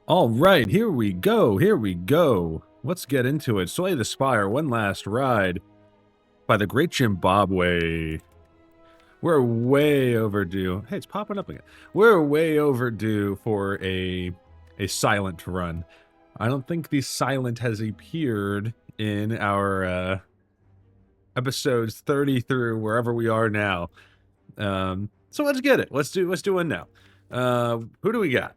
All right, here we go. Here we go. Let's get into it. Slay the Spire, one last ride by the Great Jimbabwe. We're way overdue. Hey, it's popping up again. We're way overdue for a silent run. I don't think the silent has appeared in our episodes 30 through wherever we are now. So let's get it. Let's do one now. Who do we got?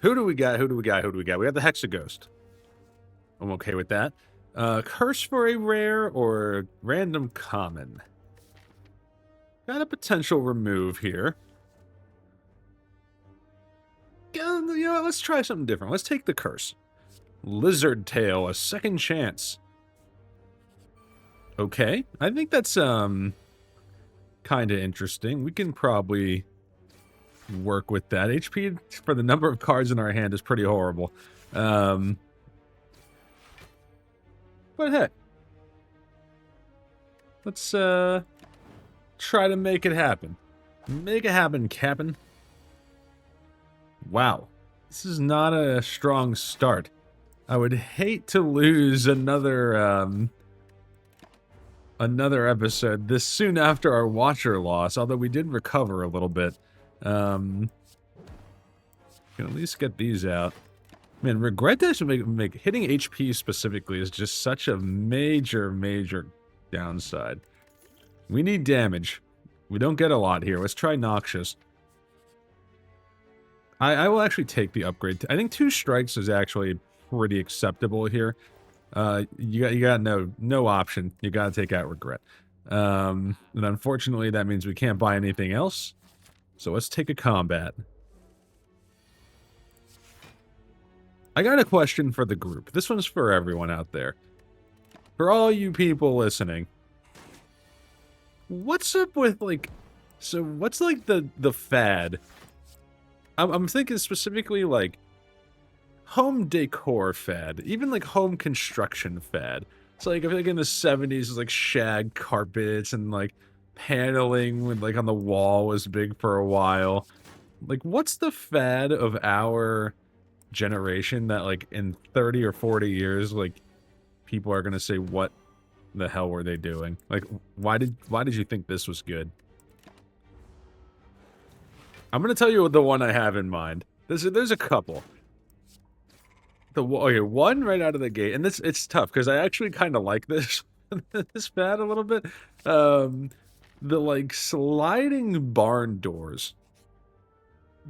Who do we got? We got the Hexaghost. I'm okay with that. Curse for a rare or random common. Got a potential remove here. You know, let's try something different. Let's take the curse. Lizard Tail, a second chance. Okay, I think that's kind of interesting. We can probably work with that. HP for the number of cards in our hand is pretty horrible. But hey, let's try to make it happen. Make it happen, Cap'n. Wow, this is not a strong start. I would hate to lose another episode this soon after our Watcher loss, although we did recover a little bit. Can at least get these out. Man, regret that make hitting HP specifically is just such a major downside. We need damage. We don't get a lot here. Let's try Noxious. I will actually take the upgrade. I think 2 strikes is actually pretty acceptable here. You got no option. You got to take out regret. And unfortunately, that means we can't buy anything else. So let's take a combat. I got a question for the group. This one's for everyone out there. For all you people listening. What's up with, like... So, what's, like, the fad? I'm thinking specifically, like, home decor fad. Even, like, home construction fad. So, like, I feel like in the 70s, it was, like, shag carpets and, like, paneling with, like, on the wall was big for a while. Like, what's the fad of our generation that, like, in 30 or 40 years, like, people are gonna say, what the hell were they doing? Like, why did you think this was good? I'm gonna tell you the one I have in mind. There's a couple. Okay, one right out of the gate, and it's tough because I actually kind of like this this fad a little bit. The, like, sliding barn doors.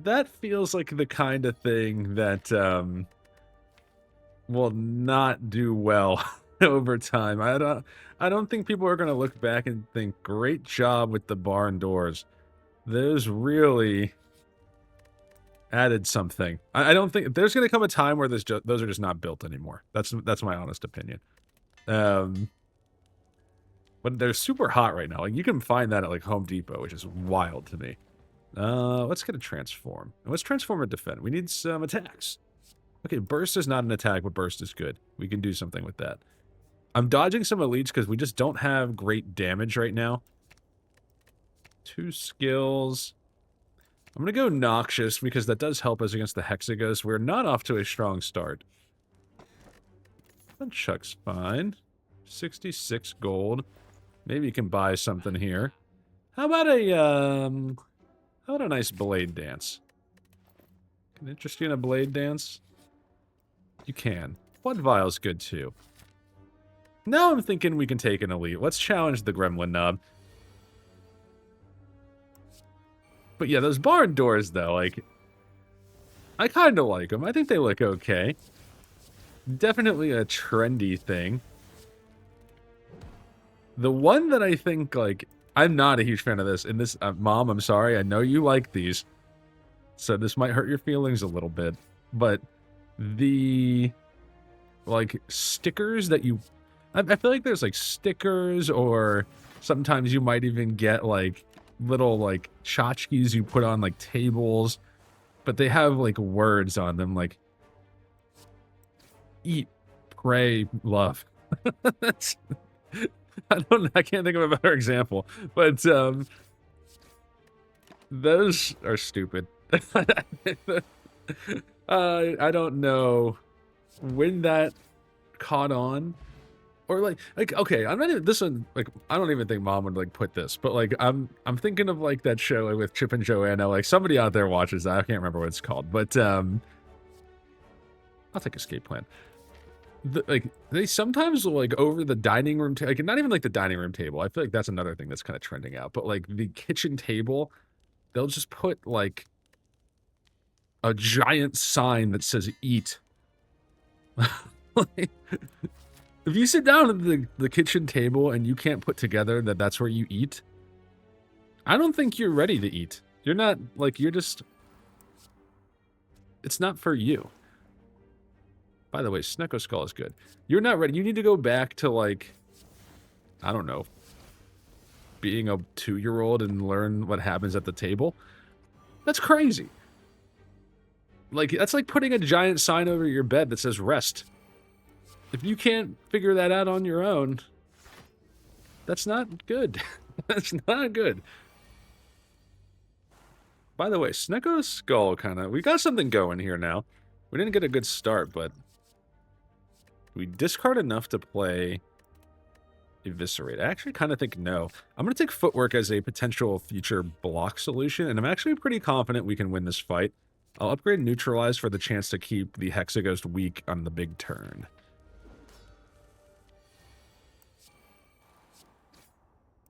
That feels like the kind of thing that will not do well over time. I don't think people are gonna look back and think, great job with the barn doors. Those really added something. I don't think there's gonna come a time where those are just not built anymore. That's my honest opinion. But they're super hot right now. Like, you can find that at, like, Home Depot, which is wild to me. Let's get a transform. Let's transform and defend. We need some attacks. Okay, burst is not an attack, but burst is good. We can do something with that. I'm dodging some elites because we just don't have great damage right now. 2 skills. I'm going to go Noxious because that does help us against the Hexaghost. We're not off to a strong start. Chuck's fine. 66 gold. Maybe you can buy something here. How about a nice blade dance? Can interest you in a blade dance? You can. Blood Vial's good too. Now I'm thinking we can take an elite. Let's challenge the Gremlin Knob. But yeah, those barn doors, though, like, I kind of like them. I think they look okay. Definitely a trendy thing. The one that I think, like, I'm not a huge fan of this. And this, Mom, I'm sorry. I know you like these. So this might hurt your feelings a little bit. But the, like, stickers that you... I feel like there's, like, stickers, or sometimes you might even get, like, little, like, tchotchkes you put on, like, tables, but they have, like, words on them, like, eat, pray, love. That's, I can't think of a better example, but those are stupid. I don't know when that caught on. Or like okay, I'm not even this one like I don't even think mom would like put this, but like I'm thinking of like that show like, with Chip and Joanna. Like somebody out there watches that. I can't remember what it's called, but I'll take Escape Plan. Like they sometimes will like over the dining room like not even like the dining room table. I feel like that's another thing that's kind of trending out. But like the kitchen table, they'll just put like a giant sign that says "eat." Like, if you sit down at the kitchen table and you can't put together that that's where you eat, I don't think you're ready to eat. You're not, like, you're just... It's not for you. By the way, Snecko Skull is good. You're not ready. You need to go back to, like, I don't know, being a 2-year-old and learn what happens at the table. That's crazy. Like, that's like putting a giant sign over your bed that says rest. If you can't figure that out on your own, that's not good. That's not good. By the way, Snecko Skull we got something going here now. We didn't get a good start, but we discard enough to play Eviscerate. I actually kind of think no. I'm going to take Footwork as a potential future block solution, and I'm actually pretty confident we can win this fight. I'll upgrade Neutralize for the chance to keep the Hexaghost weak on the big turn.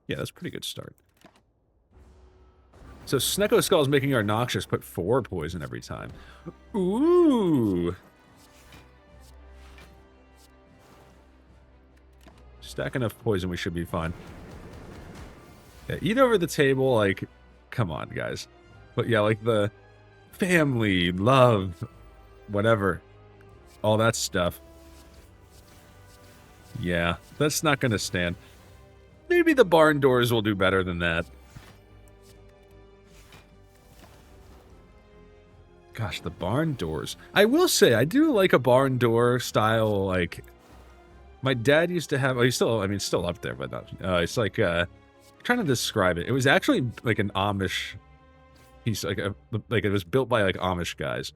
Yeah, that's a pretty good start. So Snecko Skull is making our Noxious put 4 poison every time. Ooh! Stack enough poison, we should be fine. Yeah, eat over the table, like, come on, guys. But yeah, like the family, love, whatever. All that stuff. Yeah, that's not gonna stand. Maybe the barn doors will do better than that. Gosh, the barn doors. I will say, I do like a barn door style, like... My dad used to have... Well, he's still, I mean, still up there, but not... it's like, I'm trying to describe it. It was actually like an Amish piece, like it was built by, like, Amish guys.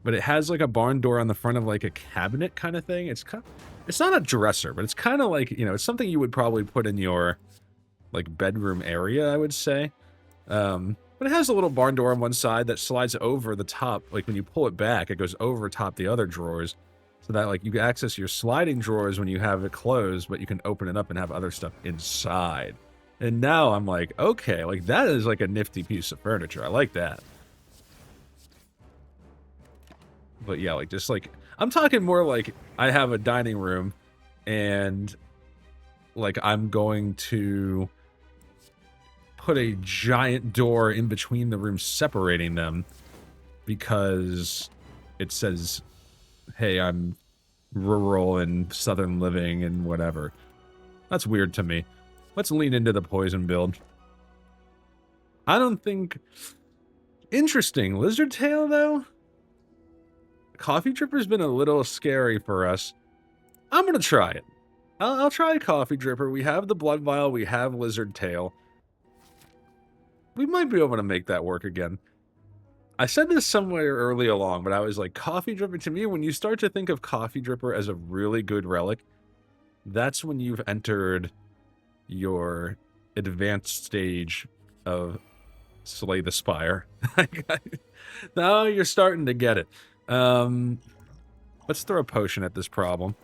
But it has, like, a barn door on the front of, like, a cabinet kind of thing. It's kind of... It's not a dresser, but it's kind of like, you know, it's something you would probably put in your, like, bedroom area, I would say. But it has a little barn door on one side that slides over the top. Like, when you pull it back, it goes over top the other drawers. So that, like, you can access your sliding drawers when you have it closed, but you can open it up and have other stuff inside. And now I'm like, okay, like, that is, like, a nifty piece of furniture. I like that. But yeah, like, just, like... I'm talking more like I have a dining room and like I'm going to put a giant door in between the rooms separating them because it says, hey, I'm rural and southern living and whatever. That's weird to me. Let's lean into the poison build. I don't think... Interesting. Lizard Tail, though? Coffee Dripper's been a little scary for us. I'm gonna try it. I'll try Coffee Dripper. We have the Blood Vial. We have Lizard Tail. We might be able to make that work again. I said this somewhere early along, but I was like, Coffee Dripper, to me, when you start to think of Coffee Dripper as a really good relic, that's when you've entered your advanced stage of Slay the Spire. Now you're starting to get it. Let's throw a potion at this problem.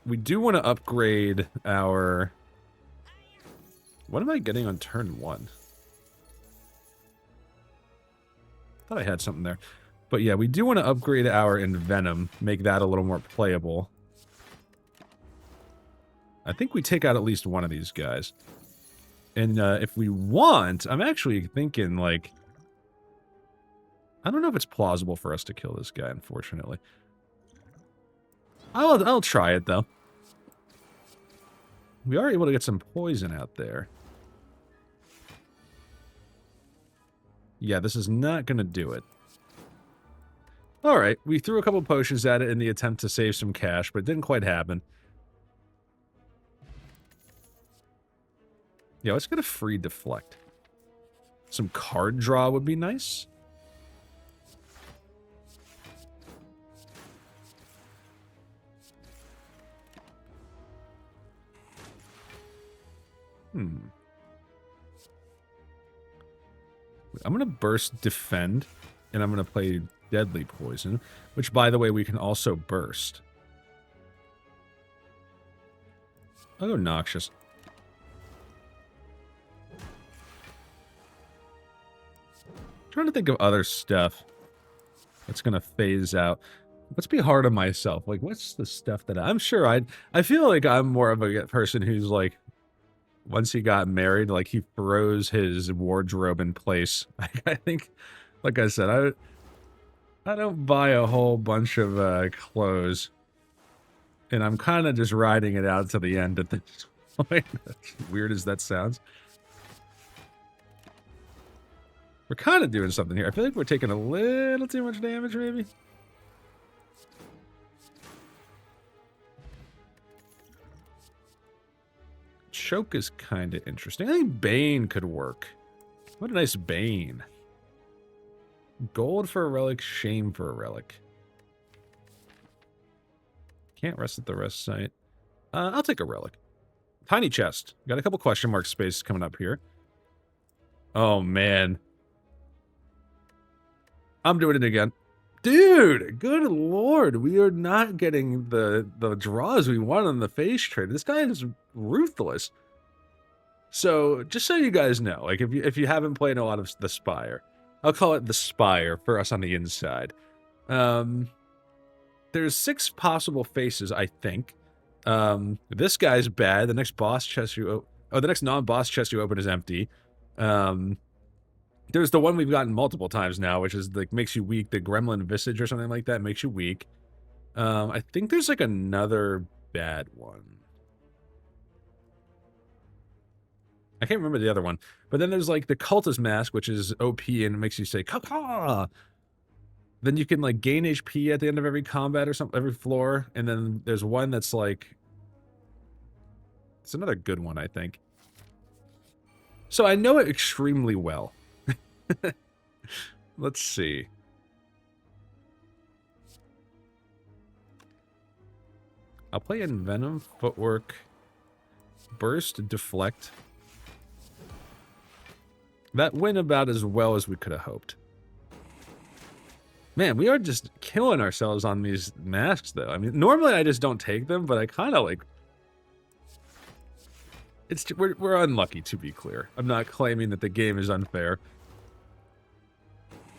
We do want to upgrade our... What am I getting on turn 1? Thought I had something there. But yeah, we do want to upgrade our Envenom, make that a little more playable. I think we take out at least one of these guys. And if we want, I'm actually thinking, like... I don't know if it's plausible for us to kill this guy, unfortunately. I'll try it, though. We are able to get some poison out there. Yeah, this is not going to do it. Alright, we threw a couple potions at it in the attempt to save some cash, but it didn't quite happen. Yeah, let's get a free deflect. Some card draw would be nice. I'm going to burst defend, and I'm going to play deadly poison, which, by the way, we can also burst. I'll go noxious. Trying to think of other stuff that's going to phase out. Let's be hard on myself. Like, what's the stuff that I'm sure I feel like I'm more of a person who's like, once he got married, like he froze his wardrobe in place. I think, like I said, I don't buy a whole bunch of clothes, and I'm kind of just riding it out to the end at this point. Weird as that sounds. We're kind of doing something here. I feel like we're taking a little too much damage, maybe. Choke is kind of interesting. I think Bane could work. What a nice Bane. Gold for a relic, shame for a relic. Can't rest at the rest site. I'll take a relic. Tiny chest. Got a couple question mark spaces coming up here. Oh, man. I'm doing it again. Dude, good lord. We are not getting the draws we want on the face trade. This guy is ruthless. So, just so you guys know, like if you haven't played a lot of the Spire, I'll call it the Spire for us on the inside. There's 6 possible faces, I think. This guy's bad. The next boss chest the next non-boss chest you open is empty. There's the one we've gotten multiple times now, which is like makes you weak. The Gremlin Visage or something like that makes you weak. I think there's like another bad one. I can't remember the other one. But then there's like the Cultist Mask, which is OP and it makes you say "Caw-caw." Then you can like gain HP at the end of every combat or something, every floor. And then there's one that's like, it's another good one, I think. So I know it extremely well. Let's see. I'll play Envenom, Footwork, Burst, Deflect. That went about as well as we could have hoped. Man, we are just killing ourselves on these masks, though. I mean, normally I just don't take them, but I kind of like... We're unlucky, to be clear. I'm not claiming that the game is unfair.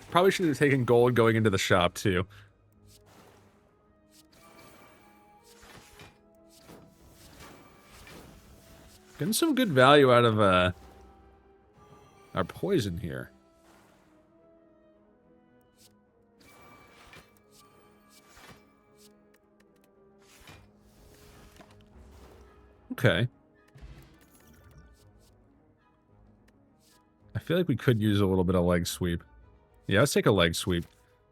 Probably should have taken gold going into the shop, too. Getting some good value out of our poison here. Okay. I feel like we could use a little bit of leg sweep. Yeah, let's take a leg sweep.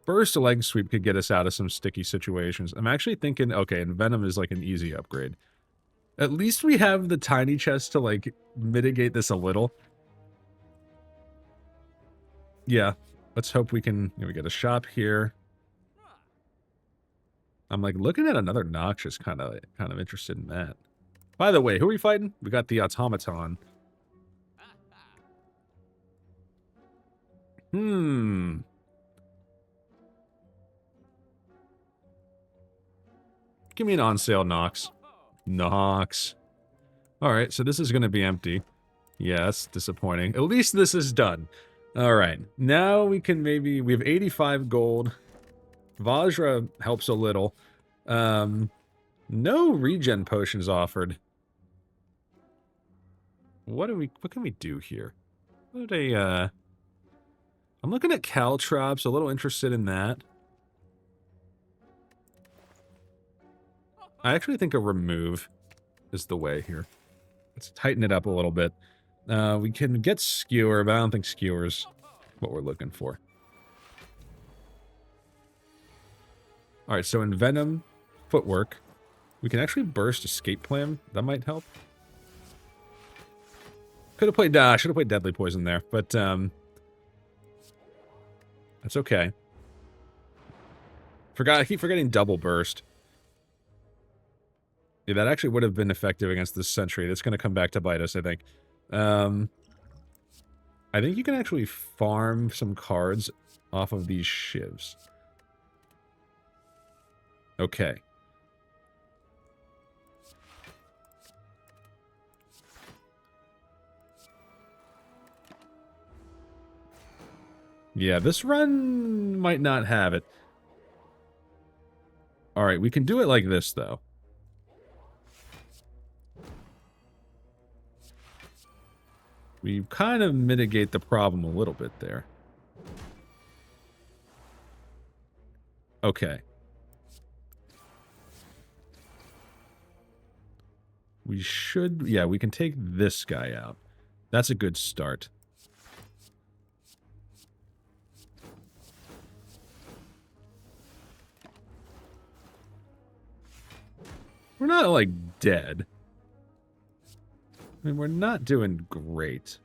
Burst a leg sweep could get us out of some sticky situations. I'm actually thinking, okay, and Venom is like an easy upgrade. At least we have the tiny chest to like mitigate this a little. Yeah, let's hope we can, we get a shop here. I'm like looking at another Noxious, kind of interested in that. By the way, who are we fighting? We got the Automaton. Give me an on-sale Nox. Nox. Alright, so this is going to be empty. Yeah, that's disappointing. At least this is done. Alright, now we can maybe... We have 85 gold. Vajra helps a little. No regen potions offered. What can we do here? What a, I'm looking at Caltrops, a little interested in that. I actually think a remove is the way here. Let's tighten it up a little bit. We can get Skewer, but I don't think Skewer's what we're looking for. Alright, so in Venom, Footwork, we can actually burst Escape Plan. That might help. Could have played, should have played Deadly Poison there, but, that's okay. I keep forgetting Double Burst. Yeah, that actually would have been effective against this Sentry. That's going to come back to bite us, I think. I think you can actually farm some cards off of these shivs. Okay. Yeah, this run might not have it. Alright, we can do it like this, though. We kind of mitigate the problem a little bit there. Okay. We should... Yeah, we can take this guy out. That's a good start. We're not, like, dead. I mean, we're not doing great.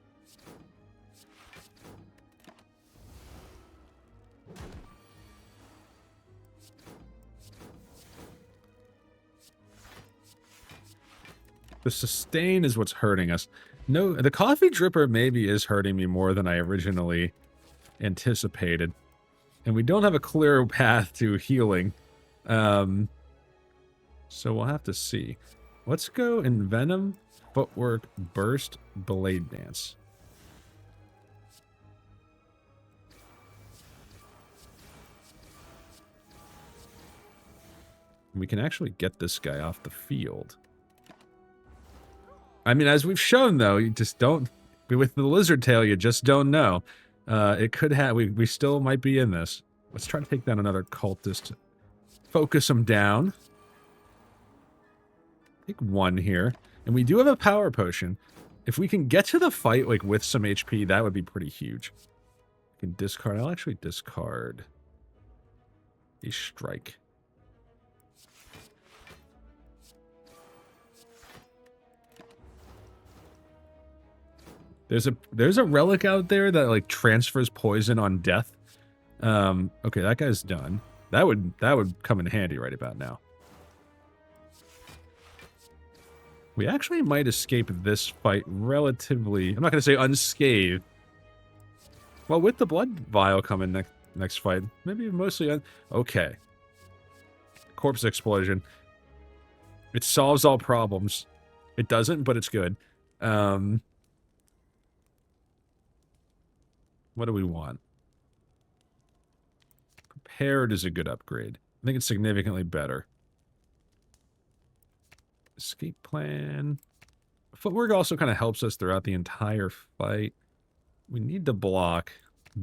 The sustain is what's hurting us. No, the coffee dripper maybe is hurting me more than I originally anticipated. And we don't have a clear path to healing. So we'll have to see. Let's go in Venom, Footwork, Burst, Blade Dance. We can actually get this guy off the field. I mean, as we've shown, though, you just don't... With the Lizard Tail, you just don't know. It could have... We still might be in this. Let's try to take down another cultist. Focus him down. Take one here. And we do have a power potion. If we can get to the fight, like, with some HP, that would be pretty huge. We can discard... I'll actually discard a strike. There's a relic out there that, like, transfers poison on death. Okay, that guy's done. That would come in handy right about now. We actually might escape this fight relatively... I'm not going to say unscathed. Well, with the blood vial coming next fight, maybe mostly... Okay. Corpse explosion. It solves all problems. It doesn't, but it's good. What do we want? Prepared is a good upgrade. I think it's significantly better. Escape plan. Footwork also kind of helps us throughout the entire fight. We need to block.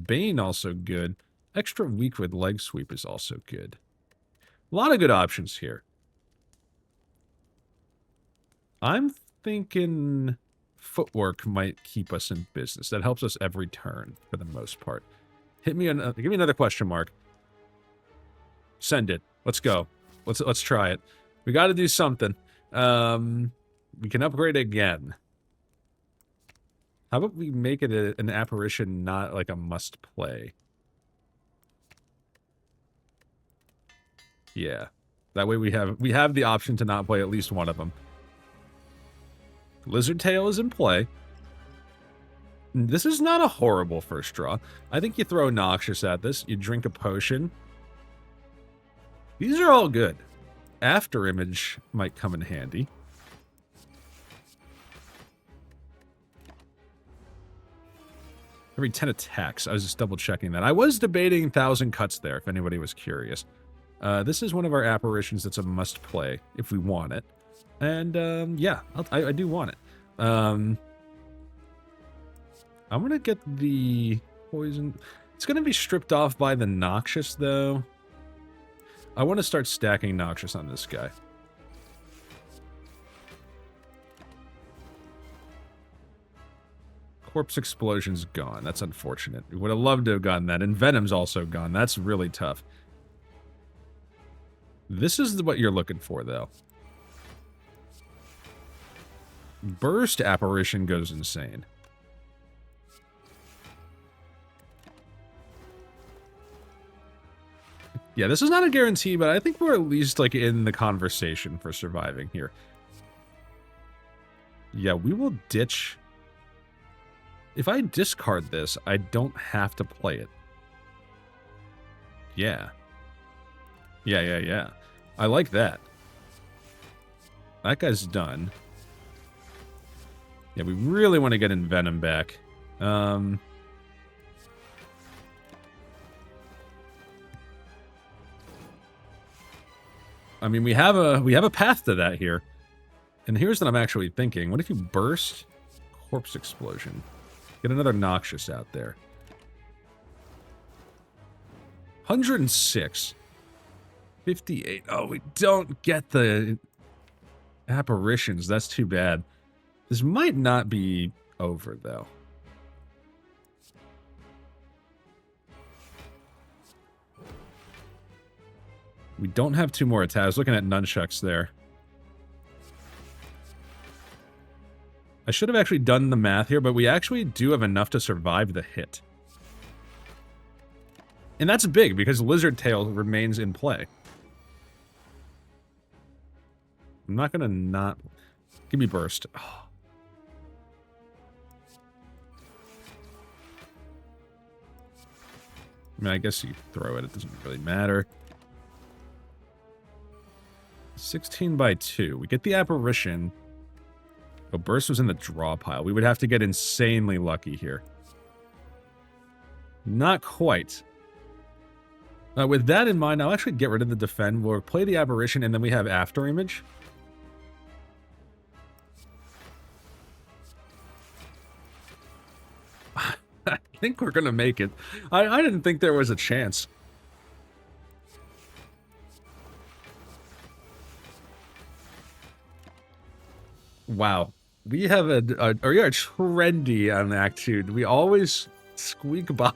Bane also good. Extra weak with leg sweep is also good. A lot of good options here. I'm thinking Footwork might keep us in business. That helps us every turn for the most part. Give me another question mark. Send it. Let's go. Let's try it. We got to do something. We can upgrade again. How about we make it an apparition, not like a must play? Yeah. That way we have the option to not play at least one of them. Lizard Tail is in play. This is not a horrible first draw. I think you throw Noxious at this. You drink a potion. These are all good. After Image might come in handy. Every 10 attacks. I was just double checking that. I was debating 1,000 cuts there, if anybody was curious. This is one of our apparitions that's a must play if we want it. And, yeah, I do want it. I'm going to get the poison. It's going to be stripped off by the Noxious, though. I want to start stacking Noxious on this guy. Corpse Explosion's gone. That's unfortunate. We would have loved to have gotten that. And Venom's also gone. That's really tough. This is what you're looking for, though. Burst Apparition goes insane. Yeah, this is not a guarantee, but I think we're at least, like, in the conversation for surviving here. Yeah, we will ditch... If I discard this, I don't have to play it. Yeah. Yeah. I like that. That guy's done. Yeah, we really want to get Envenom back. I mean, we have a path to that here. And here's what I'm actually thinking. What if you burst? Corpse Explosion. Get another Noxious out there. 106. 58. Oh, we don't get the apparitions. That's too bad. This might not be over, though. We don't have 2 more attacks. I was looking at nunchucks there. I should have actually done the math here, but we actually do have enough to survive the hit. And that's big, because Lizard Tail remains in play. I'm not gonna not... Give me Burst. Oh. I mean, I guess you throw it. It doesn't really matter. 16 by 2. We get the Apparition. Oh, Burst was in the draw pile. We would have to get insanely lucky here. Not quite. With that in mind, I'll actually get rid of the Defend. We'll play the Apparition, and then we have After Image. I think we're going to make it. I didn't think there was a chance. Wow. We have we are trendy on Act 2. We always squeak by.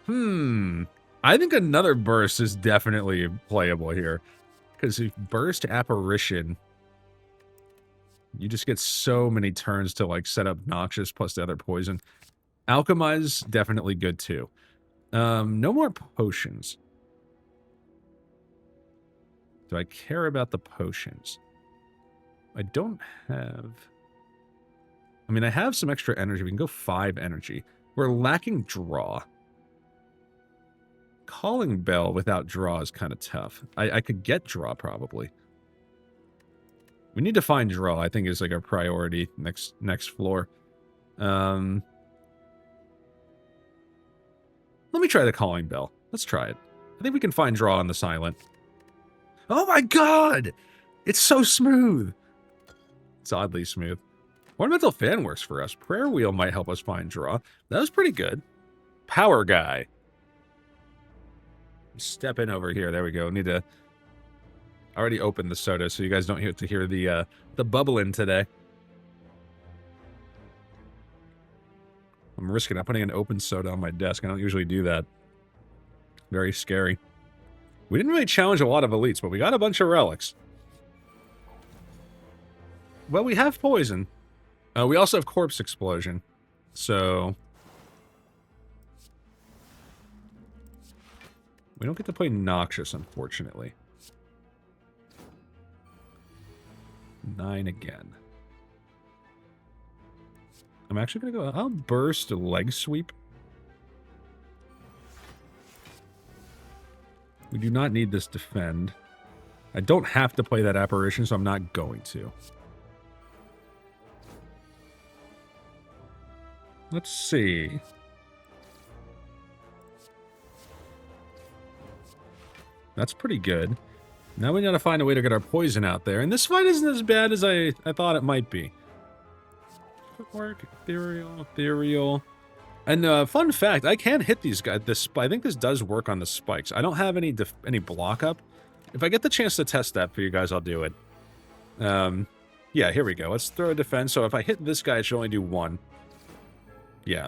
I think another Burst is definitely playable here. Because if Burst Apparition, you just get so many turns to, like, set up Noxious plus the other poison. Alchemize, definitely good too. No more potions. Do I care about the potions? I don't have... I mean, I have some extra energy. We can go 5 energy. We're lacking draw. Calling Bell without draw is kind of tough. I could get draw, probably. We need to find draw, I think, is like our priority next floor. Let me try the Calling Bell. Let's try it. I think we can find draw on the silent. Oh my god! It's so smooth! It's oddly smooth. Ornamental Fan works for us. Prayer Wheel might help us find draw. That was pretty good. Power Guy. Step in over here. There we go. Need to... I already opened the soda, so you guys don't have to hear the bubbling today. I'm risking it. Putting an open soda on my desk. I don't usually do that. Very scary. We didn't really challenge a lot of elites, but we got a bunch of relics. Well, we have poison. We also have corpse explosion. So... we don't get to play Noxious, unfortunately. 9 again. I'm actually going to go... I'll burst a leg sweep. We do not need this defend. I don't have to play that apparition, so I'm not going to. Let's see. That's pretty good. Now we gotta find a way to get our poison out there. And this fight isn't as bad as I thought it might be. Footwork, ethereal. And fun fact, I can hit these guys. I think this does work on the spikes. I don't have any block up. If I get the chance to test that for you guys, I'll do it. Yeah, here we go. Let's throw a defense. So if I hit this guy, it should only do 1. Yeah.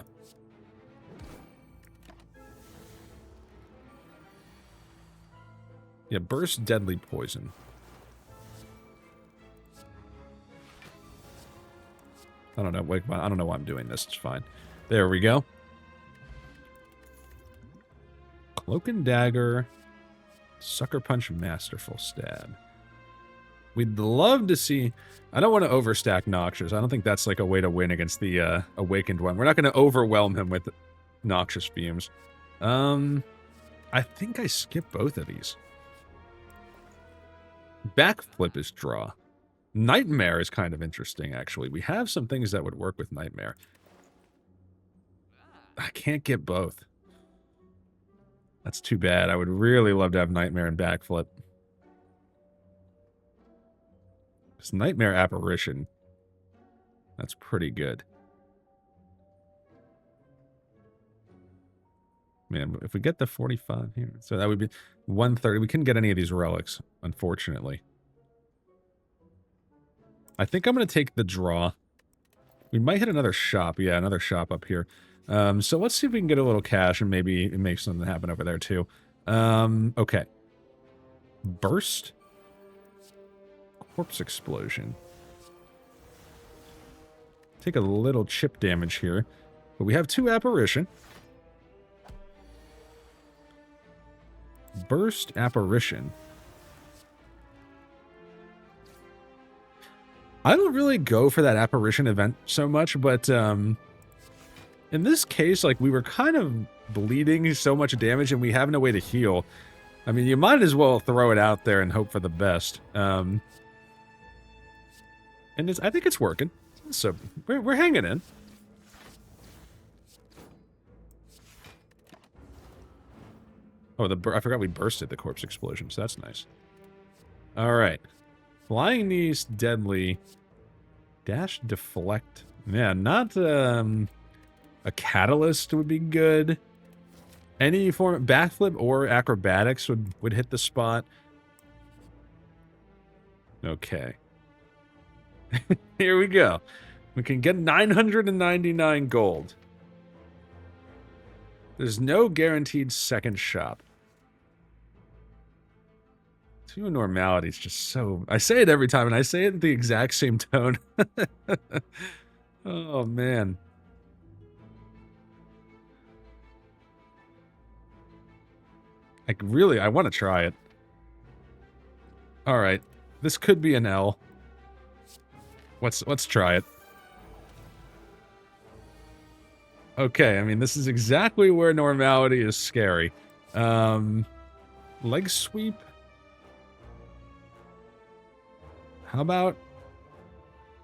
Yeah, burst deadly poison. I don't know. Wait, I don't know why I'm doing this. It's fine. There we go. Cloak and Dagger, Sucker Punch, Masterful Stab. We'd love to see... I don't want to overstack Noxious. I don't think that's like a way to win against the Awakened one. We're not going to overwhelm him with Noxious Fumes. I think I skip both of these. Backflip is draw. Nightmare is kind of interesting, actually. We have some things that would work with Nightmare. I can't get both. That's too bad. I would really love to have Nightmare and Backflip. This Nightmare Apparition. That's pretty good. Man, if we get the 45 here, so that would be 130. We couldn't get any of these relics, unfortunately. I think I'm going to take the draw. We might hit another shop. Yeah, another shop up here. So let's see if we can get a little cash and maybe make something happen over there too. Okay. Burst. Corpse Explosion. Take a little chip damage here. But we have 2 Apparition. Burst Apparition. I don't really go for that Apparition event so much, but in this case, like, we were kind of bleeding so much damage and we have no way to heal. I mean, you might as well throw it out there and hope for the best. And I think it's working. So, we're hanging in. Oh, I forgot we bursted the Corpse Explosion, so that's nice. Alright. Flying Knees, Deadly. Dash, Deflect. Yeah, not, a Catalyst would be good. Any form of Backflip or Acrobatics would hit the spot. Okay. Here we go. We can get 999 gold. There's no guaranteed second shop. 2 normality is just so... I say it every time, and I say it in the exact same tone. Oh, man. Like, really, I want to try it. Alright. This could be an L. Let's try it. Okay, I mean, this is exactly where normality is scary. Leg sweep? How about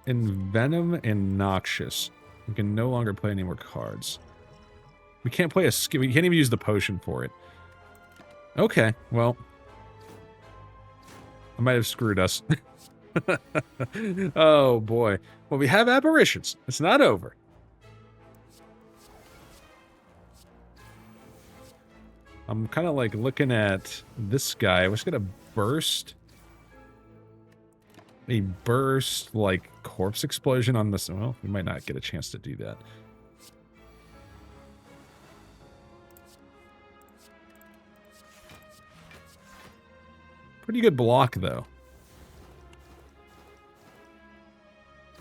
Envenom and Noxious? We can no longer play any more cards. We can't play a skill. We can't even use the potion for it. Okay, well. I might have screwed us. Oh, boy. Well, we have apparitions. It's not over. I'm kind of like looking at this guy. I was going to burst a burst, like, Corpse Explosion on this. Well, we might not get a chance to do that. Pretty good block, though.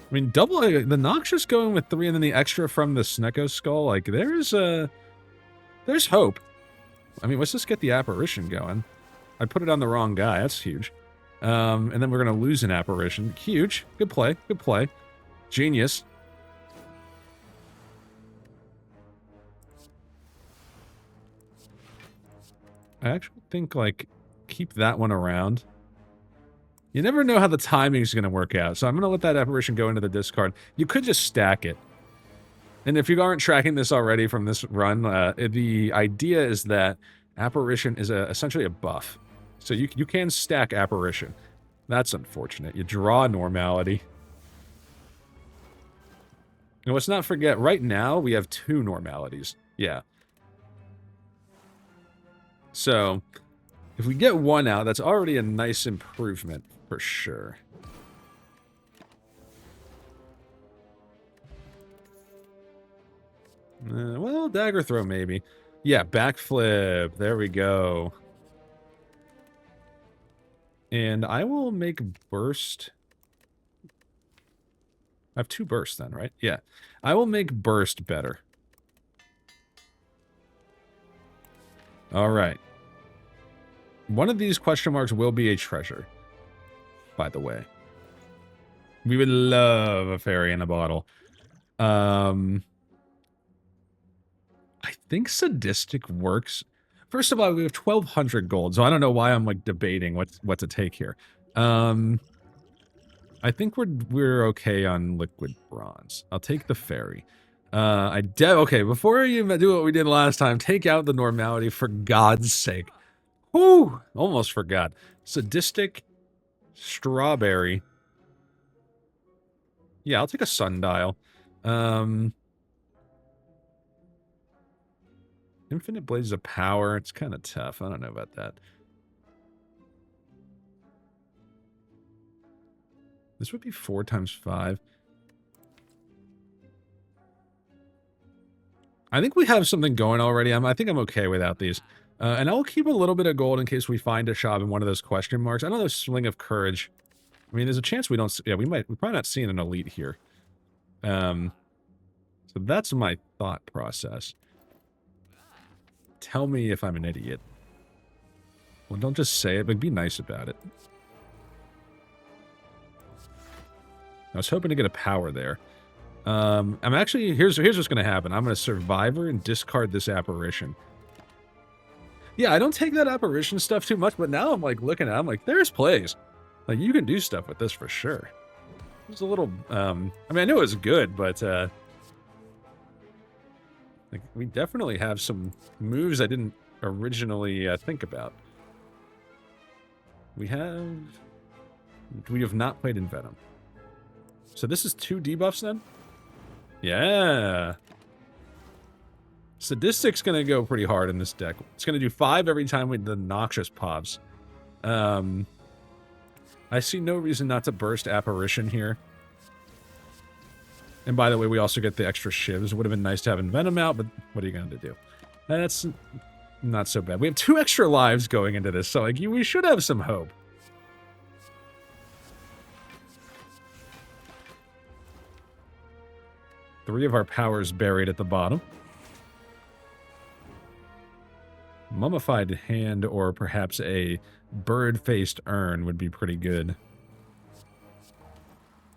I mean, double the Noxious going with 3 and then the extra from the Snecko Skull. Like, there's hope. I mean, let's just get the apparition going. I put it on the wrong guy. That's huge. And then we're gonna lose an apparition. Huge. Good play. Good play. Genius. I actually think, like, keep that one around. You never know how the timing is going to work out, so I'm going to let that apparition go into the discard. You could just stack it. And if you aren't tracking this already from this run, the idea is that apparition is essentially a buff. So you can stack apparition. That's unfortunate. You draw normality. And let's not forget, right now, we have 2 normalities. Yeah. So, if we get 1 out, that's already a nice improvement, for sure. Well, dagger throw, maybe. Yeah, backflip. There we go. And I will make burst. I have 2 bursts then, right? Yeah. I will make burst better. All right. One of these question marks will be a treasure, by the way. We would love a fairy in a bottle. I think sadistic works. First of all, we have 1,200 gold, so I don't know why I'm like debating what to take here. I think we're okay on liquid bronze. I'll take the fairy. Okay, before you do what we did last time, take out the normality for God's sake. Whew! Almost forgot. Sadistic strawberry. Yeah, I'll take a sundial. Infinite blades of power. It's kind of tough. I don't know about that. This would be 4 times 5. I think we have something going already. I think I'm okay without these. And I'll keep a little bit of gold in case we find a shop in one of those question marks. I don't know, Sling of Courage. I mean, there's a chance we don't... Yeah, we're probably not seeing an elite here. So that's my thought process. Tell me if I'm an idiot. Well, don't just say it, but be nice about it. I was hoping to get a power there. I'm actually... Here's what's going to happen. I'm going to Survivor and discard this apparition. Yeah, I don't take that apparition stuff too much, but now I'm like looking at it, I'm like, there's plays. Like, you can do stuff with this for sure. It's a little... I mean, I knew it was good, but... like, we definitely have some moves I didn't originally think about. We have not played in Venom. So this is 2 debuffs then? Yeah. Sadistic's going to go pretty hard in this deck. It's going to do 5 every time with the Noxious pops. I see no reason not to burst Apparition here. And by the way, we also get the extra shivs. Would have been nice to have Envenom out, but what are you going to do? That's not so bad. We have 2 extra lives going into this, so like we should have some hope. Three of our powers buried at the bottom. Mummified hand or perhaps a bird-faced urn would be pretty good.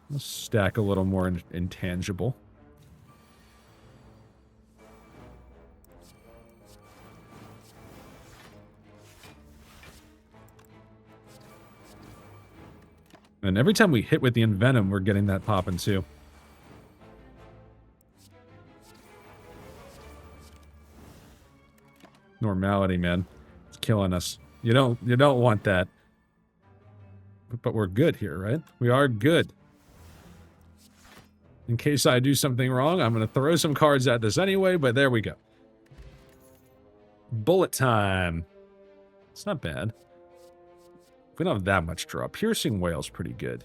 Let's stack a little more intangible. And every time we hit with the Envenom, we're getting that popping too. Normality, man. It's killing us. You don't want that. But we're good here, right? We are good. In case I do something wrong, I'm going to throw some cards at this anyway, but there we go. Bullet time. It's not bad. We don't have that much draw. Piercing Whale's pretty good.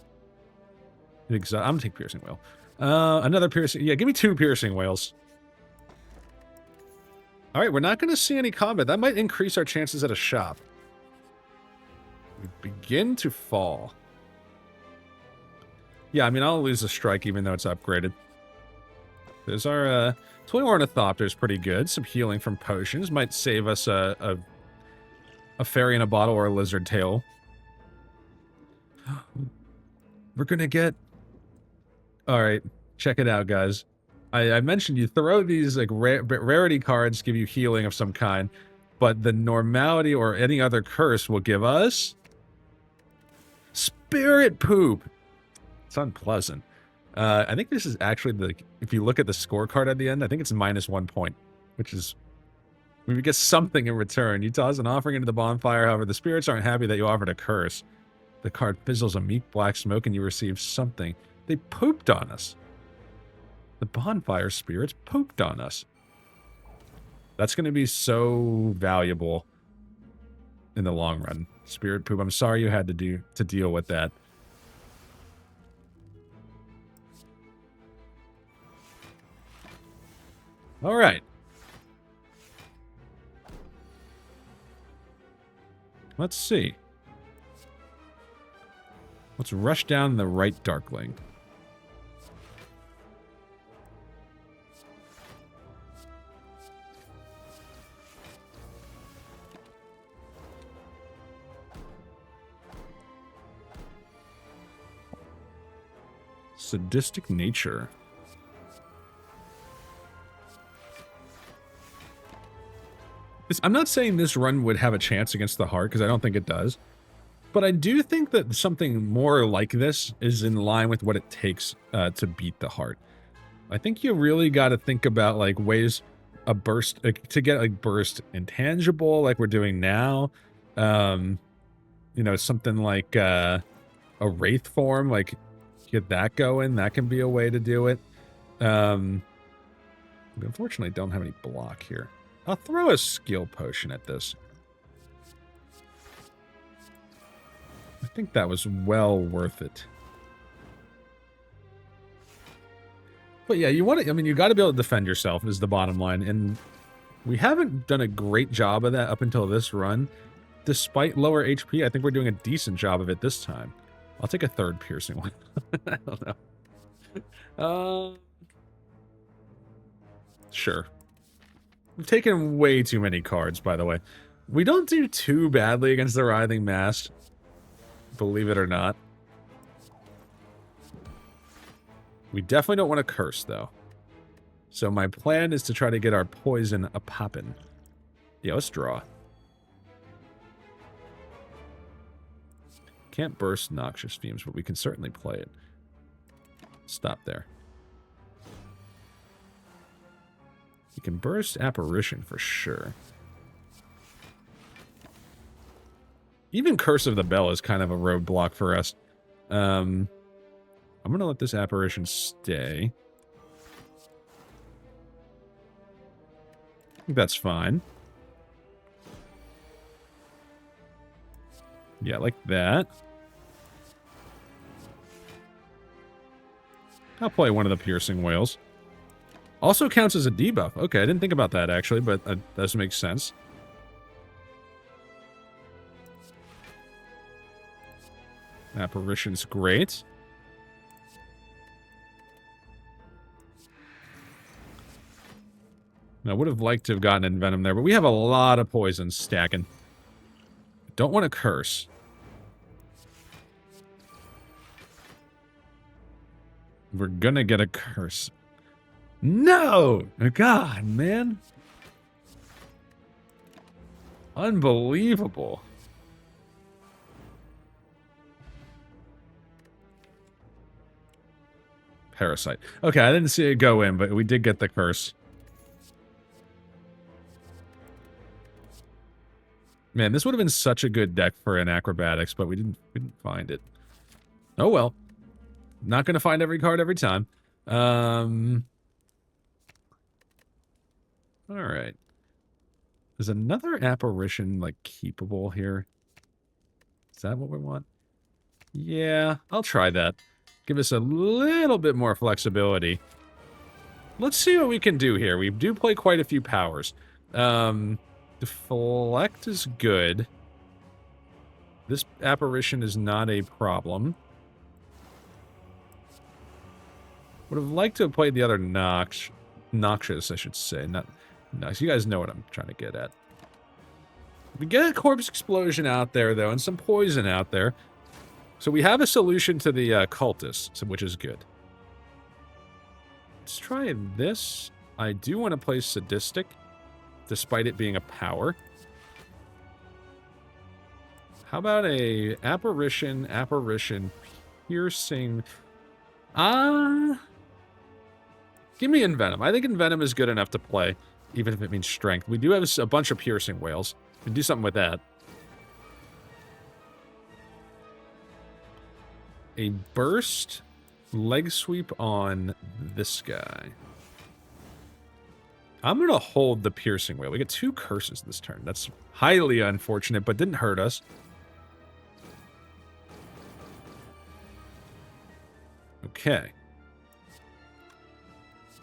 I'm going to take Piercing Whale. Another Piercing... Yeah, give me 2 Piercing Whales. Alright, we're not going to see any combat. That might increase our chances at a shop. We begin to fall. Yeah, I mean, I'll lose a strike even though it's upgraded. There's our, Toy Ornithopter's pretty good. Some healing from potions. Might save us a fairy in a bottle or a lizard tail. We're gonna get... Alright, check it out, guys. I mentioned you throw these, like, rarity cards give you healing of some kind, but the normality or any other curse will give us... Spirit Poop! It's unpleasant. I think this is actually the... If you look at the scorecard at the end, I think it's -1 point, which is... We get something in return. You toss an offering into the bonfire, however, the spirits aren't happy that you offered a curse. The card fizzles a meek black smoke and you receive something. They pooped on us. The bonfire spirits pooped on us. That's going to be so valuable in the long run. Spirit poop. I'm sorry you had to deal with that. All right. Let's see. Let's rush down the right Darkling. Sadistic nature. I'm not saying this run would have a chance against the heart, because I don't think it does. But I do think that something more like this is in line with what it takes to beat the heart. I think you really got to think about like ways a burst to get like burst intangible, like we're doing now. You know, something like a wraith form, like get that going. That can be a way to do it. We unfortunately don't have any block here. I'll throw a skill potion at this. I think that was well worth it. But yeah, you want to, I mean, you got to be able to defend yourself is the bottom line. And we haven't done a great job of that up until this run. Despite lower HP, I think we're doing a decent job of it this time. I'll take a third piercing one. I don't know. Sure. We've taken way too many cards, by the way. We don't do too badly against the Writhing Mass. Believe it or not. We definitely don't want to curse, though. So my plan is to try to get our poison a-poppin'. Yeah, let's draw. Can't burst Noxious Fumes, but we can certainly play it. Stop there. You can burst Apparition for sure. Even Curse of the Bell is kind of a roadblock for us. I'm going to let this Apparition stay. I think that's fine. Yeah, like that. I'll play one of the Piercing Wails. Also counts as a debuff. Okay, I didn't think about that, actually, but that does make sense. Apparition's great. I would have liked to have gotten Envenom there, but we have a lot of poisons stacking. Don't want to curse. We're gonna get a curse. No! God, man. Unbelievable. Parasite. Okay, I didn't see it go in, but we did get the curse. Man, this would have been such a good deck for an acrobatics, but we didn't find it. Oh well. Not gonna find every card every time. Alright. Is another apparition, like, keepable here? Is that what we want? Yeah, I'll try that. Give us a little bit more flexibility. Let's see what we can do here. We do play quite a few powers. Deflect is good. This apparition is not a problem. Would have liked to have played the other Noxious, I should say. Not Nox. You guys know what I'm trying to get at. We get a Corpse Explosion out there, though, and some poison out there. So we have a solution to the cultists, which is good. Let's try this. I do want to play Sadistic, despite it being a power. How about a Apparition, Piercing? Give me Envenom. I think Envenom is good enough to play, even if it means Strength. We do have a bunch of Piercing Wails. We can do something with that. A burst leg sweep on this guy. I'm going to hold the Piercing Wail. We get 2 curses this turn. That's highly unfortunate, but didn't hurt us. Okay.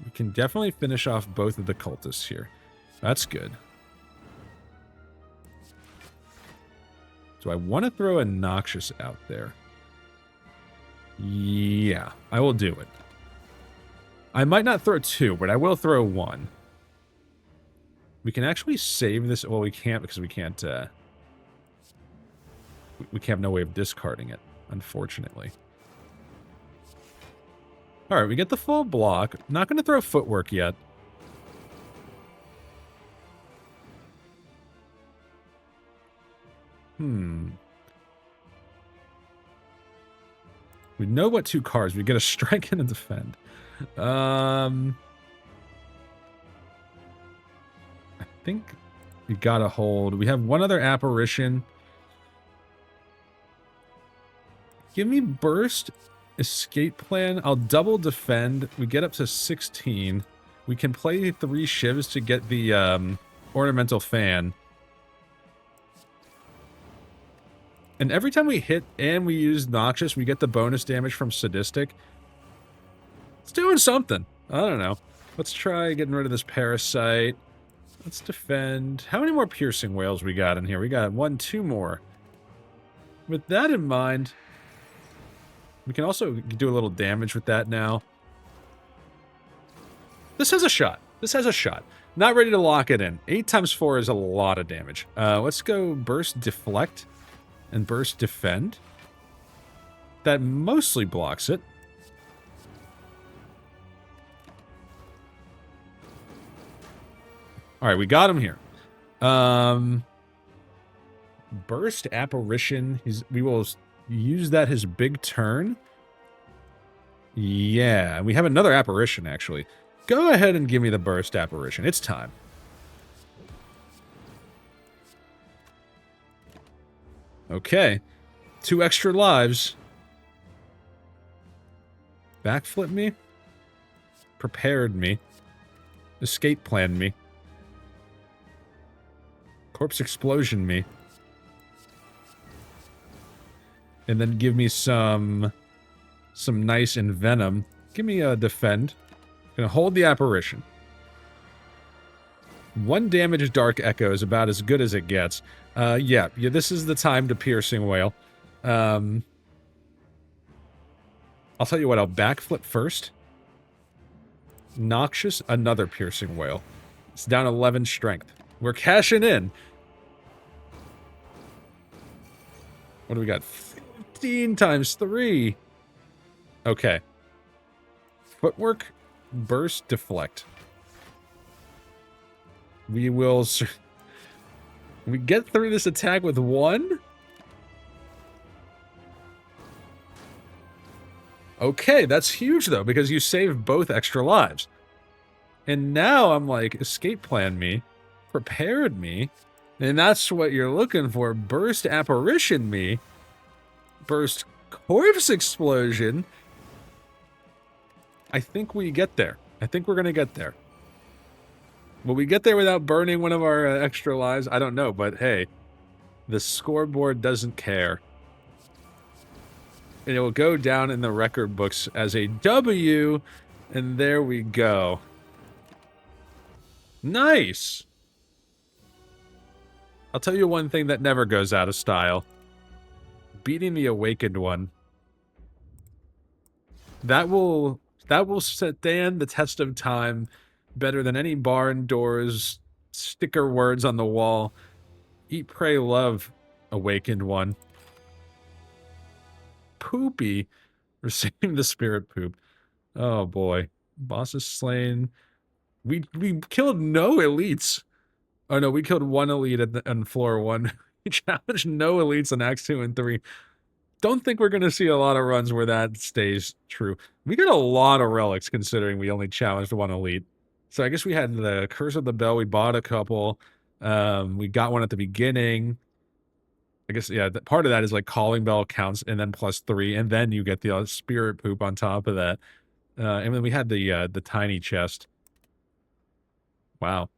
We can definitely finish off both of the cultists here. That's good. Do I want to throw a Noxious out there? Yeah, I will do it. I might not throw 2, but I will throw 1. We can actually save this. Well, we can't because we can't. We have no way of discarding it, unfortunately. All right, we get the full block. Not going to throw footwork yet. We know what 2 cards. We get a strike and a defend. I think we gotta hold. We have one other apparition. Give me burst, escape plan. I'll double defend. We get up to 16. We can play 3 shivs to get the ornamental fan. And every time we hit and we use Noxious, we get the bonus damage from Sadistic. It's doing something. I don't know. Let's try getting rid of this Parasite. Let's defend. How many more Piercing Whales we got in here? We got 1, 2 more. With that in mind, we can also do a little damage with that now. This has a shot. This has a shot. Not ready to lock it in. 8 times 4 is a lot of damage. Let's go Burst Deflect and Burst Defend. That mostly blocks it. All right, we got him here. Burst Apparition. We will use that his big turn. Yeah, we have another Apparition, actually. Go ahead and give me the Burst Apparition. It's time. Okay. 2 extra lives. Backflip me. Prepared me. Escape plan me. Corpse Explosion me. And then give me some nice Envenom. Give me a Defend. Gonna hold the Apparition. 1 damage Dark Echo is about as good as it gets. Yeah, this is the time to Piercing Whale. I'll tell you what, I'll backflip first. Noxious, another Piercing Whale. It's down 11 strength. We're cashing in. What do we got? 15 times 3. Okay. Footwork, Burst, Deflect. We will... We get through this attack with 1? Okay, that's huge, though, because you save both extra lives. And now I'm like, escape plan me, prepared me, and that's what you're looking for. Burst Apparition me, burst Corpse Explosion. I think we get there. I think we're going to get there. Will we get there without burning one of our extra lives? I don't know, but hey, the scoreboard doesn't care. And it will go down in the record books as a W, and there we go. Nice! I'll tell you one thing that never goes out of style. Beating the Awakened one. That will stand the test of time better than any barn doors, sticker words on the wall. Eat, Pray, Love, Awakened one. Poopy. Receiving the Spirit Poop. Oh boy. Boss is slain. We killed no elites. Oh no, we killed 1 elite on floor 1. We challenged no elites on acts 2 and 3. Don't think we're going to see a lot of runs where that stays true. We got a lot of relics considering we only challenged 1 elite. So I guess we had the Curse of the Bell. We bought a couple. We got one at the beginning. I guess, yeah, part of that is like Calling Bell counts and then +3. And then you get the Spirit Poop on top of that. And then we had the tiny chest. Wow.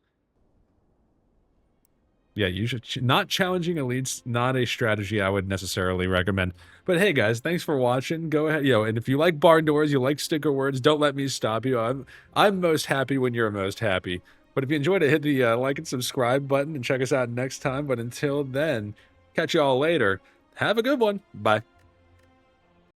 Yeah, you should not challenging elites, not a strategy I would necessarily recommend. But hey guys, thanks for watching. Go ahead, and if you like barn doors, you like sticker words, don't let me stop you. I'm most happy when you're most happy. But if you enjoyed it, hit the like and subscribe button and check us out next time. But until then, catch y'all later. Have a good one. Bye.